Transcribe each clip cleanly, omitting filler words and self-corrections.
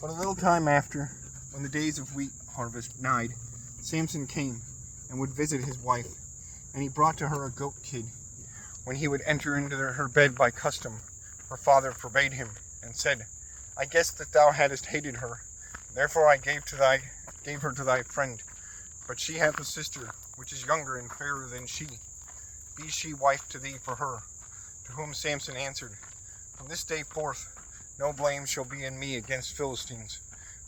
But a little time after, when the days of wheat harvest nighed, Samson came and would visit his wife, and he brought to her a goat kid. When he would enter into her bed by custom, her father forbade him, and said, I guessed that thou hadst hated her, therefore I gave her to thy friend. But she hath a sister, which is younger and fairer than she. Be she wife to thee for her. To whom Samson answered, From this day forth no blame shall be in me against Philistines,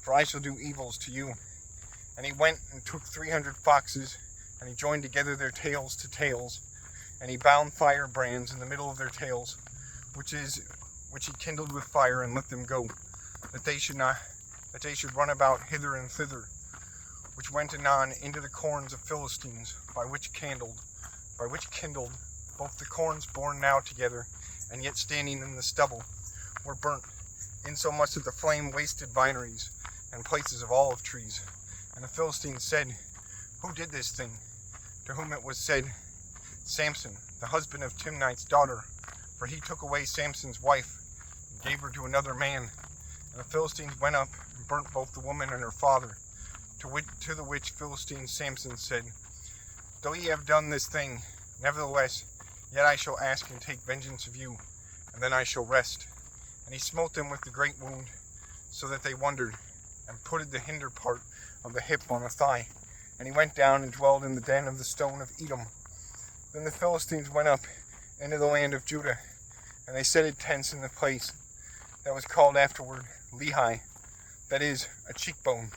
for I shall do evils to you. And he went and took 300 foxes, and he joined together their tails to tails, and he bound firebrands in the middle of their tails, which he kindled with fire, and let them go, that they should run about hither and thither, which went anon into the corns of Philistines, by which kindled both the corns born now together, and yet standing in the stubble, were burnt, insomuch that the flame wasted vineries, and places of olive trees. And the Philistines said, Who did this thing? To whom it was said, Samson, the husband of Timnite's daughter, for he took away Samson's wife, and gave her to another man. And the Philistines went up, and burnt both the woman and her father. To the which Philistines Samson said, Though ye have done this thing, nevertheless, yet I shall ask and take vengeance of you, and then I shall rest. And he smote them with the great wound, so that they wondered, and putted the hinder part of the hip on the thigh. And he went down and dwelled in the den of the stone of Edom. Then the Philistines went up into the land of Judah, and they set tents in the place that was called afterward Lehi, that is, a cheekbone,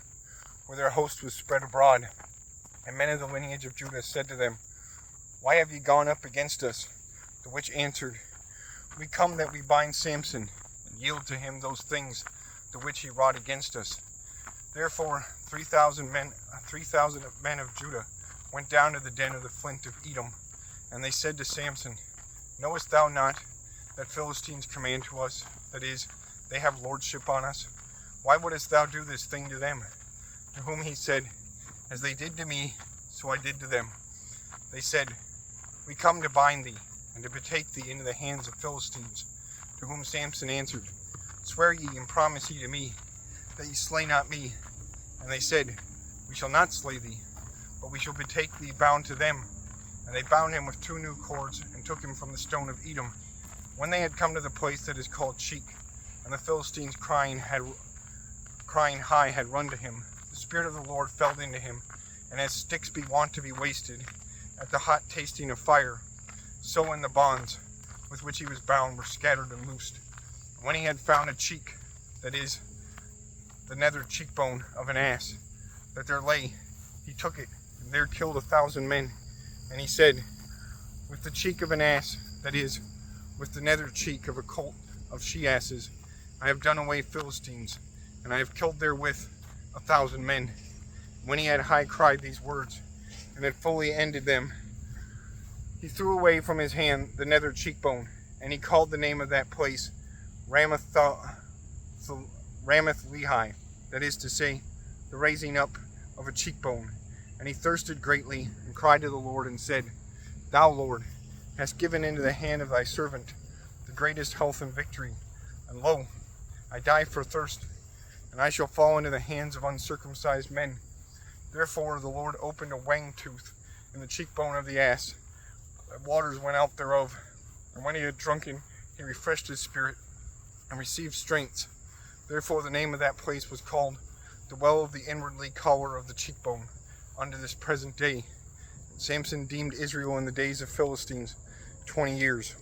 where their host was spread abroad. And men of the lineage of Judah said to them, Why have ye gone up against us? The which answered, We come that we bind Samson, and yield to him those things the which he wrought against us. Therefore 3,000 men of Judah went down to the den of the flint of Edom, and they said to Samson, Knowest thou not that Philistines command to us, that is, they have lordship on us? Why wouldest thou do this thing to them? To whom he said, As they did to me, so I did to them. They said, We come to bind thee, and to betake thee into the hands of Philistines. To whom Samson answered, Swear ye and promise ye to me, that ye slay not me. And they said, We shall not slay thee, but we shall betake thee bound to them. And they bound him with 2 new cords, and took him from the stone of Edom. When they had come to the place that is called Cheek, and the Philistines crying high had run to him, the Spirit of the Lord fell into him, and as sticks be wont to be wasted at the hot tasting of fire, so in the bonds with which he was bound were scattered and loosed. And when he had found a cheek, that is, the nether cheekbone of an ass, that there lay, he took it, and there killed 1,000 men. And he said, With the cheek of an ass, that is, with the nether cheek of a colt of she-asses, I have done away Philistines, and I have killed therewith 1,000 men. When he had high cried these words, and had fully ended them, he threw away from his hand the nether cheekbone, and he called the name of that place Ramath Lehi, that is to say, the raising up of a cheekbone. And he thirsted greatly, and cried to the Lord, and said, Thou, Lord, hast given into the hand of thy servant the greatest health and victory. And lo, I die for thirst, and I shall fall into the hands of uncircumcised men. Therefore the Lord opened a wang tooth in the cheekbone of the ass, that waters went out thereof. And when he had drunken, he refreshed his spirit, and received strength. Therefore the name of that place was called the well of the inwardly collar of the cheekbone, unto this present day. And Samson deemed Israel in the days of Philistines 20 years.